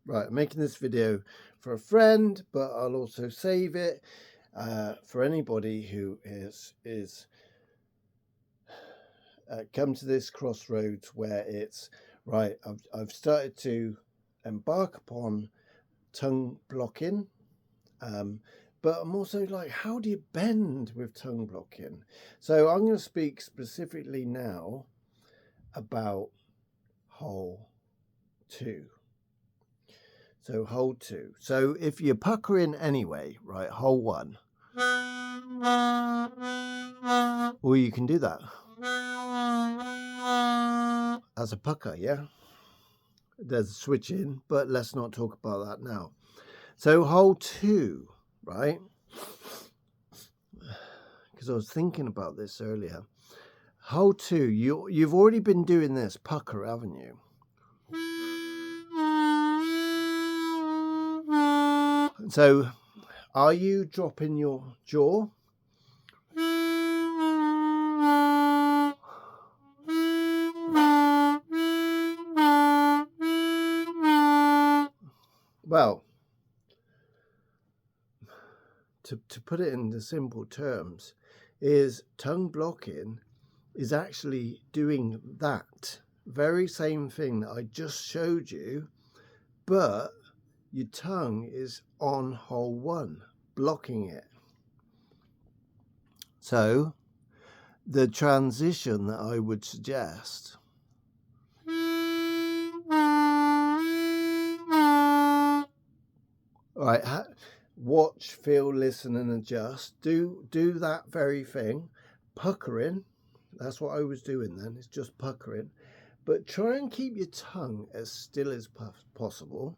Right, I'm making this video for a friend, but I'll also save it for anybody who is come to this crossroads where it's right. I've started to embark upon tongue blocking, but I'm also like, how do you bend with tongue blocking? So I'm going to speak specifically now about hole 2. So hole 2. So if you're puckering anyway, right, hole 1. Well, you can do that as a pucker, yeah? There's a switch in, but let's not talk about that now. So hole 2, right? Because I was thinking about this earlier. Hole 2, you've already been doing this pucker, haven't you? So, are you dropping your jaw? Well, to put it into simple terms, is tongue blocking is actually doing that very same thing that I just showed you, but your tongue is on hole 1, blocking it. So the transition that I would suggest right, watch, feel, listen and adjust. Do that very thing. Puckering, that's what I was doing then, it's just puckering. But try and keep your tongue as still as possible.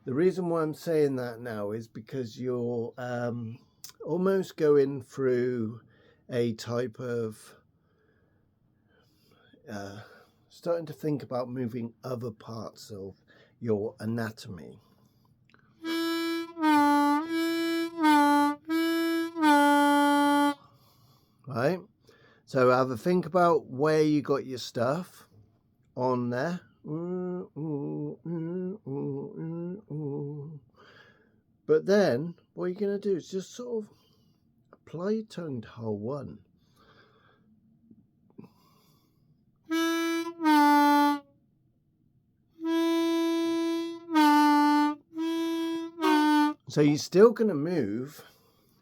The reason why I'm saying that now is because you're almost going through a type of starting to think about moving other parts of your anatomy. Right? So have a think about where you got your stuff on there. But then what you're going to do is just sort of apply your tongue to hole 1. So you're still going to move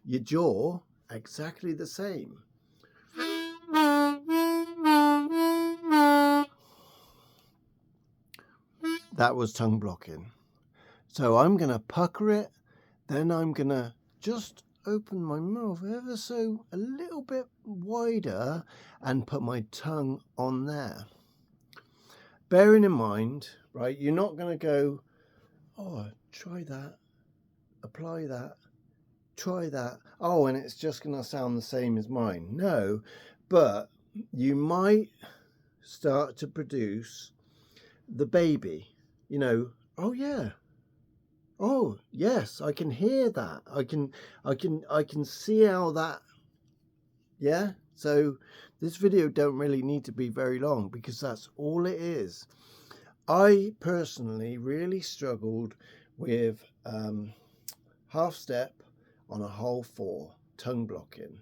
your jaw exactly the same. That was tongue blocking. So I'm going to pucker it, then I'm going to just open my mouth ever so a little bit wider and put my tongue on there. Bearing in mind, right, you're not going to go, oh, try that, apply that, try that. Oh, and it's just going to sound the same as mine. No, but you might start to produce the baby, you know, oh yeah. Oh yes, I can hear that. I can see how that, yeah. So this video don't really need to be very long because that's all it is. I personally really struggled with half step on a hole 4, tongue blocking.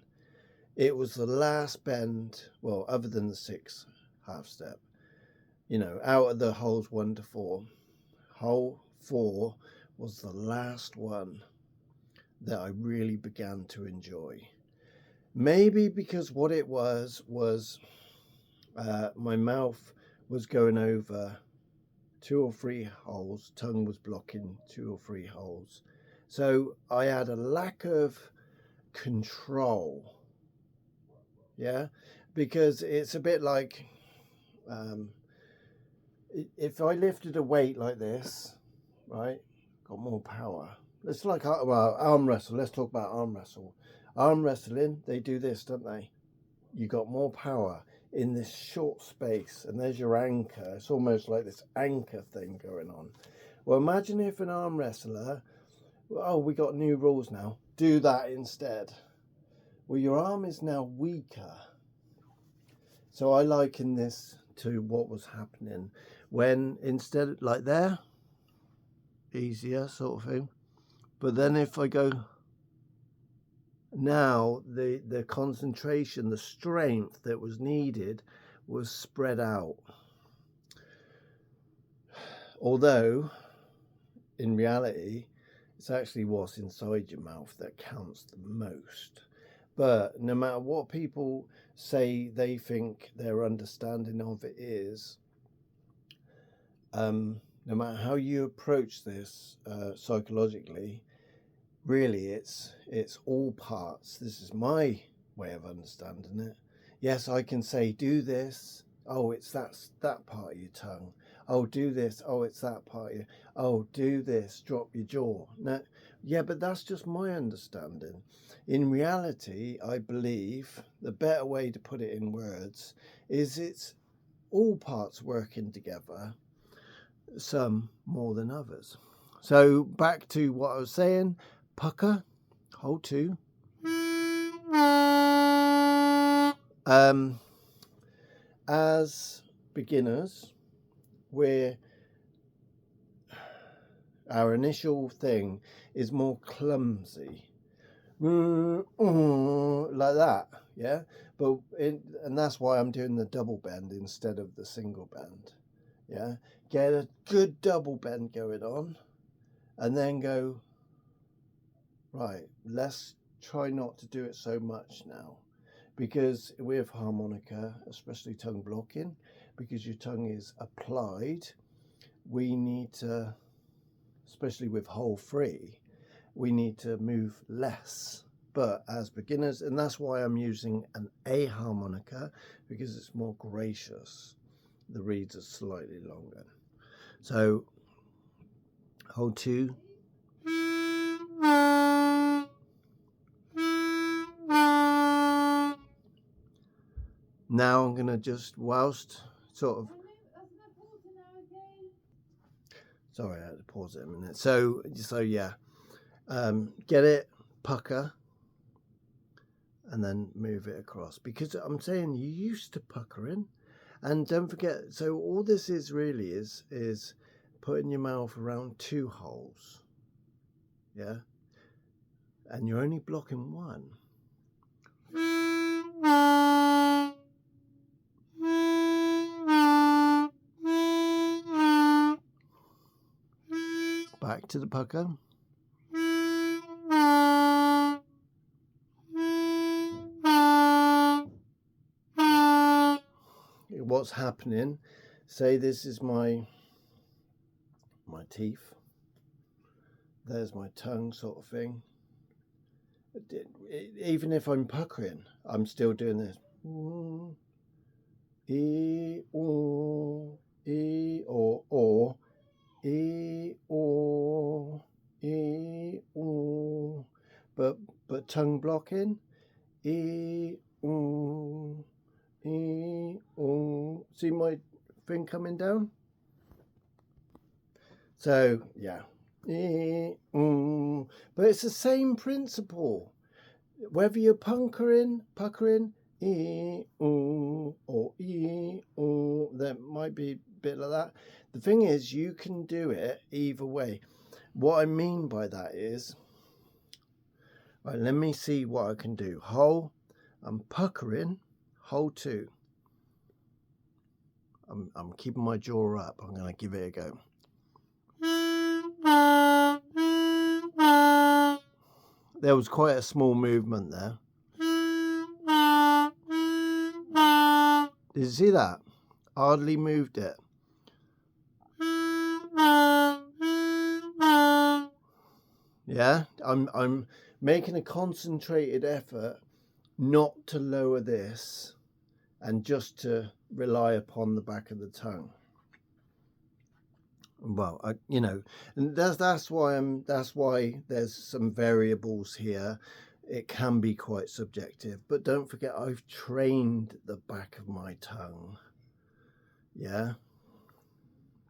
It was the last bend, well, other than the 6 half step, you know, out of the holes 1 to 4. Hole 4 was the last one that I really began to enjoy. Maybe because what it was my mouth was going over 2 or 3 holes, tongue was blocking 2 or 3 holes. So I had a lack of control. Yeah, because it's a bit like if I lifted a weight like this, right, got more power. It's like, well, arm wrestle. Let's talk about arm wrestle. Arm wrestling, they do this, don't they? You got more power in this short space, and there's your anchor. It's almost like this anchor thing going on. Well, imagine if an arm wrestler, oh, we got new rules now, do that instead. Well, your arm is now weaker. So I liken this to what was happening when instead, like there, easier sort of thing. But then if I go now, the concentration, the strength that was needed was spread out. Although, in reality, it's actually what's inside your mouth that counts the most. But no matter what people say they think their understanding of it is, no matter how you approach this psychologically, really it's all parts. This is my way of understanding it. Yes, I can say, do this. Oh, it's that part of your tongue. Oh, do this. Oh, it's that part of you. Oh, do this. Drop your jaw. No, yeah, but that's just my understanding. In reality, I believe the better way to put it in words is it's all parts working together, some more than others. So back to what I was saying, pucker, hold two. As beginners, our initial thing is more clumsy, like that, yeah. And that's why I'm doing the double bend instead of the single bend, yeah. Get a good double bend going on, and then go, right, let's try not to do it so much now, because with harmonica, especially tongue blocking, because your tongue is applied, we need to, especially with whole free, we need to move less. But as beginners, and that's why I'm using an A harmonica, because it's more gracious. The reeds are slightly longer. So hold two. Now I'm going to just, whilst sort of, sorry, I had to pause it a minute. So yeah, get it, pucker, and then move it across. Because I'm saying you're used to puckering, and don't forget. So all this is really is putting your mouth around two holes, yeah, and you're only blocking one. Back to the pucker. What's happening? Say this is my teeth. There's my tongue, sort of thing. Even if I'm puckering, I'm still doing this. E o e or e o e o, but tongue blocking. E o e o. See my thing coming down. So yeah. But it's the same principle. Whether you're puckering, or there might be a bit like that. The thing is, you can do it either way. What I mean by that is, right, let me see what I can do. I'm puckering, hold two. I'm keeping my jaw up. I'm going to give it a go. There was quite a small movement there. Did you see that? Hardly moved it. Yeah, I'm making a concentrated effort not to lower this and just to rely upon the back of the tongue. Well, and that's why there's some variables here. It can be quite subjective, but don't forget I've trained the back of my tongue. Yeah.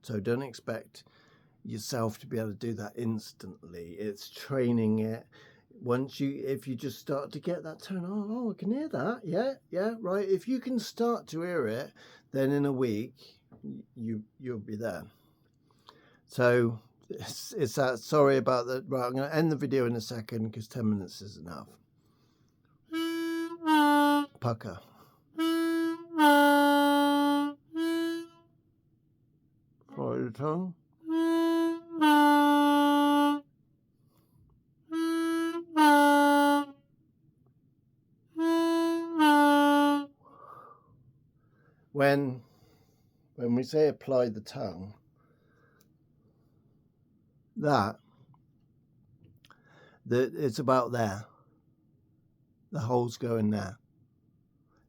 So don't expect yourself to be able to do that instantly. It's training it. If you just start to get that tone, oh, I can hear that. Yeah, right. If you can start to hear it, then in a week you'll be there. So it's that. Sorry about that. Right, I'm going to end the video in a second because 10 minutes is enough. Pucker. Follow your tongue. When we say apply the tongue, that it's about there. The hole's going there.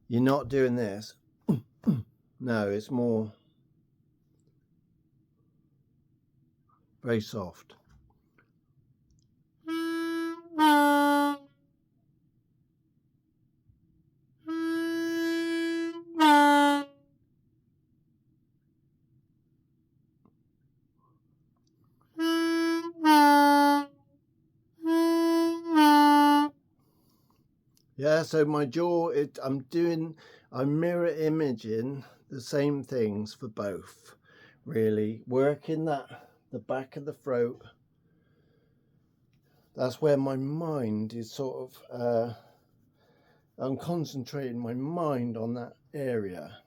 You're not doing this. No, it's more very soft. Yeah, so my jaw, I'm mirror imaging the same things for both, really. Working the back of the throat. That's where my mind is sort of, I'm concentrating my mind on that area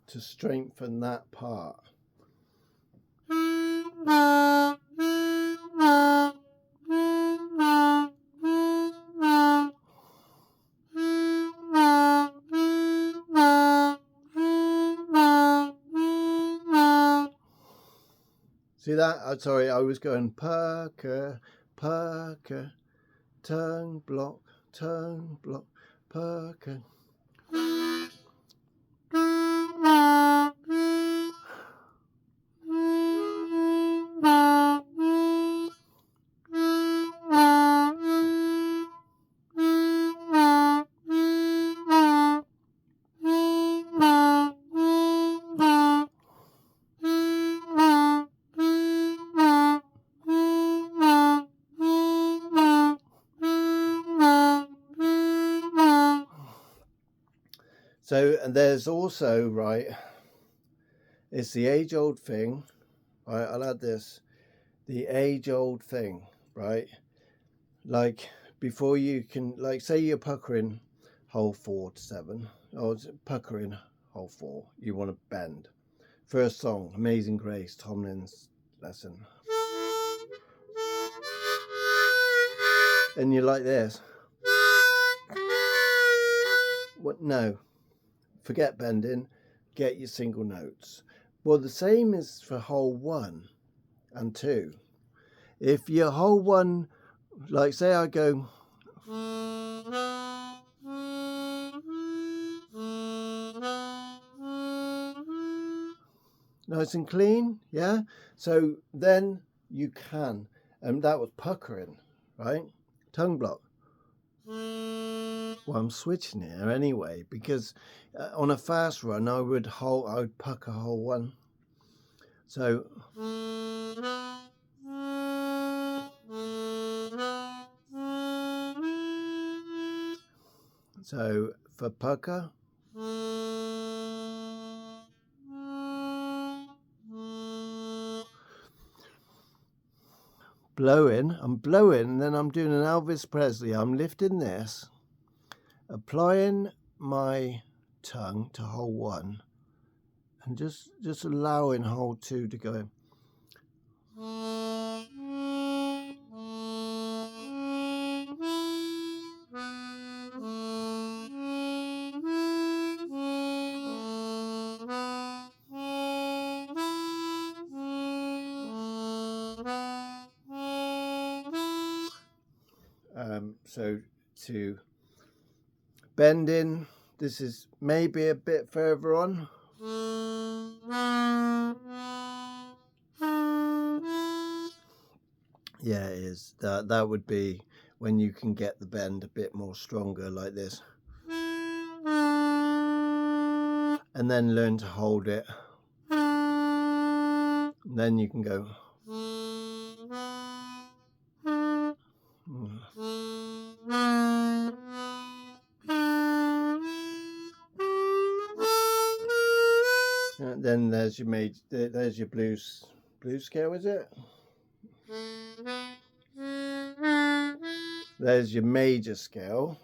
to strengthen that part. See that? Sorry, I was going pucker, pucker, tongue block, pucker. So, and there's also, right, it's the age-old thing, right, I'll add this, the age-old thing, right, like, before you can, like, say you're puckering hole 4 to 7, or puckering hole 4, you want to bend. First song, Amazing Grace, Tomlin's lesson. And you're like this. What? No. Forget bending, get your single notes. Well, the same is for hole 1 and 2. If your hole 1, like say I go, nice and clean, yeah? So then you can, and that was puckering, right? Tongue block. Well, I'm switching here anyway because on a fast run I would pucker hole 1. So for pucker, I'm blowing, and then I'm doing an Elvis Presley. I'm lifting this, applying my tongue to hole 1, and just allowing hole 2 to go in. So to bending, this is maybe a bit further on. Yeah, it is. That would be when you can get the bend a bit more stronger like this. And then learn to hold it. And then you can go. And then there's your blues scale, is it? There's your major scale.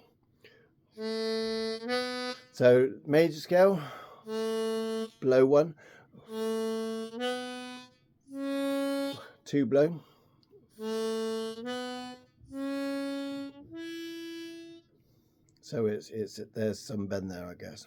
So major scale, blow 1, 2 blow, so it's there's some bend there, I guess.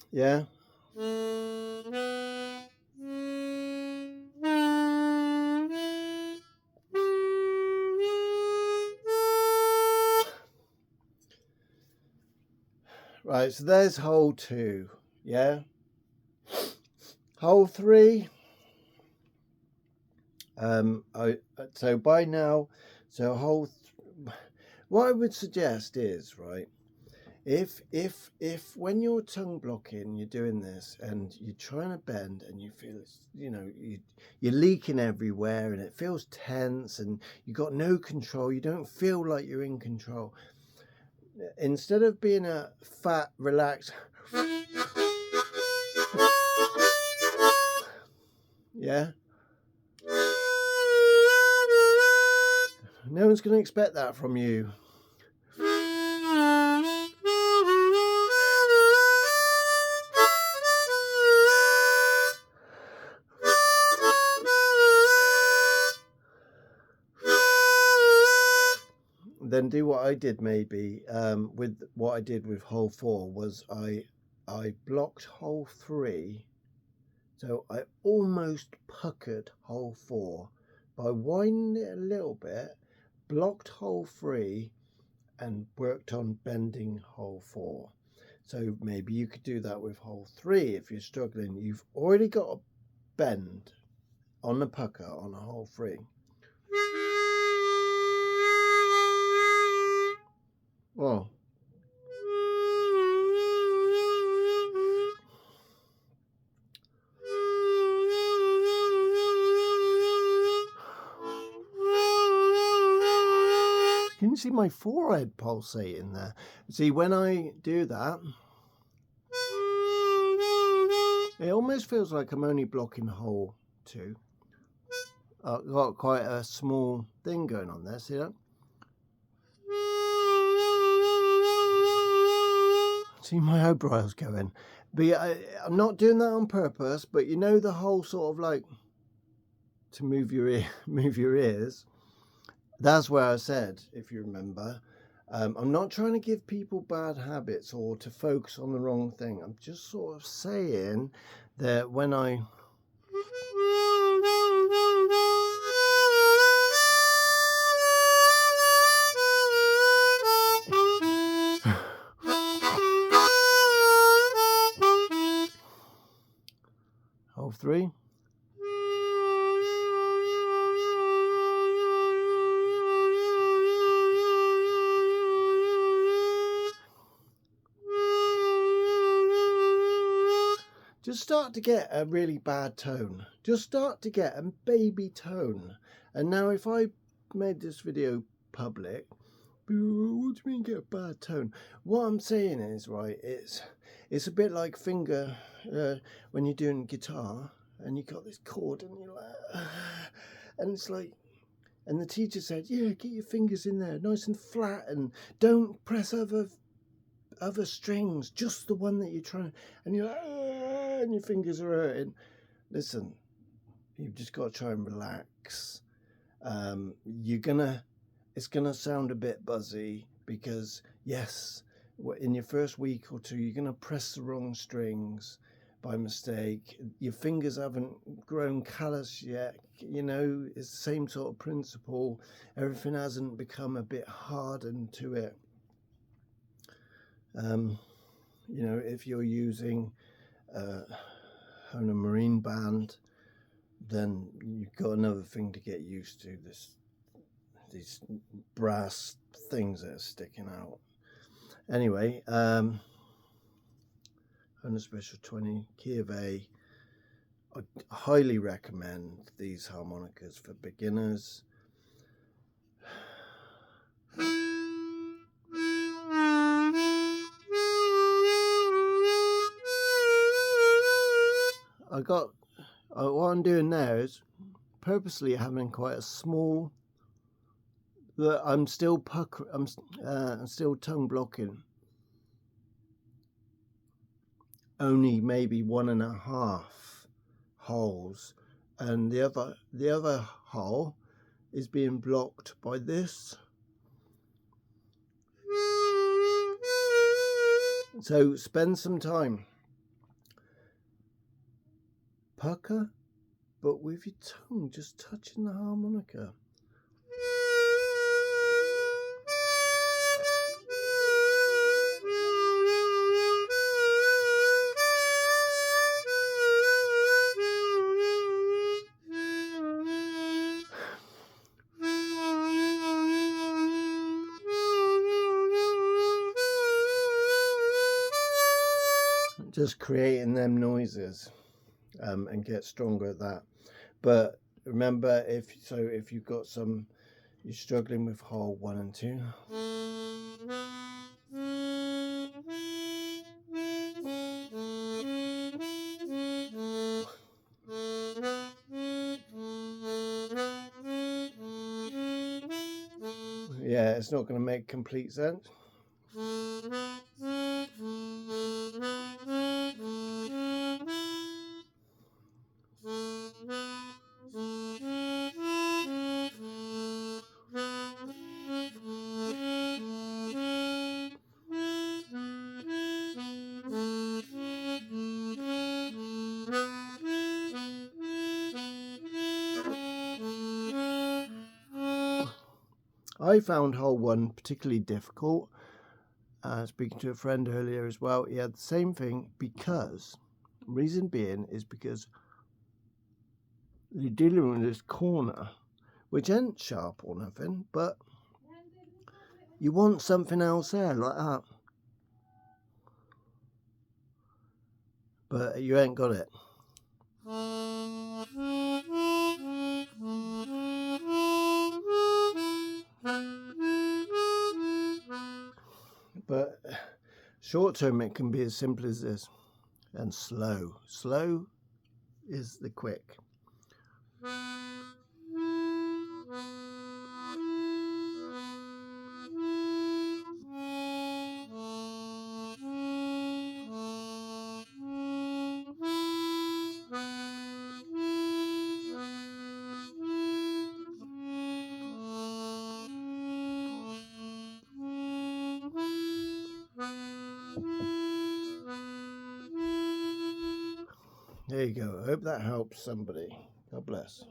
Yeah. Right, so there's hole 2, yeah. Hole 3, so by now, so what I would suggest is, right, if when you're tongue blocking, you're doing this and you're trying to bend and you feel it's, you know, you're leaking everywhere and it feels tense and you got no control, you don't feel like you're in control. Instead of being a fat, relaxed, yeah, no one's going to expect that from you. Then do what I did maybe with what I did with hole 4 was I blocked hole 3, so I almost puckered hole 4 by winding it a little bit, blocked hole 3 and worked on bending hole 4. So maybe you could do that with hole 3 if you're struggling. You've already got a bend on the pucker on a hole 3. Oh. You can see my forehead pulsating there. See, when I do that, it almost feels like I'm only blocking hole 2. I've got quite a small thing going on there, see that? See my eyebrows going. But I'm not doing that on purpose, but you know the whole sort of like to move your ears. That's where I said, if you remember, I'm not trying to give people bad habits or to focus on the wrong thing. I'm just sort of saying that when I hole 3. Just start to get a really bad tone. Just start to get a baby tone. And now if I made this video public, what do you mean get a bad tone? What I'm saying is, right, it's a bit like finger when you're doing guitar and you got this chord and you're like, and it's like, and the teacher said, yeah, get your fingers in there nice and flat and don't press other strings, just the one that you're trying, and you're like, and your fingers are hurting. Listen, you've just got to try and relax. It's gonna sound a bit buzzy because yes, in your first week or 2 you're gonna press the wrong strings by mistake. Your fingers haven't grown callous yet, you know, it's the same sort of principle. Everything hasn't become a bit hardened to it. You know, if you're using on a marine band, then you've got another thing to get used to, these brass things that are sticking out. Anyway, on a special 20, key of A, highly recommend these harmonicas for beginners. What I'm doing now is purposely having quite a small, that I'm still I'm still tongue blocking. Only maybe 1.5 holes, and the other hole is being blocked by this. So spend some time. Pucker, but with your tongue just touching the harmonica. Just creating them noises, and get stronger at that. But remember, if you've got you're struggling with hole 1 and 2. Yeah, it's not going to make complete sense. I found hole 1 particularly difficult. Speaking to a friend earlier as well, he had the same thing, because reason being is because you're dealing with this corner, which ain't sharp or nothing, but you want something else there like that, but you ain't got it. But short term it can be as simple as this, and slow is the quick. There you go. I hope that helps somebody. God bless.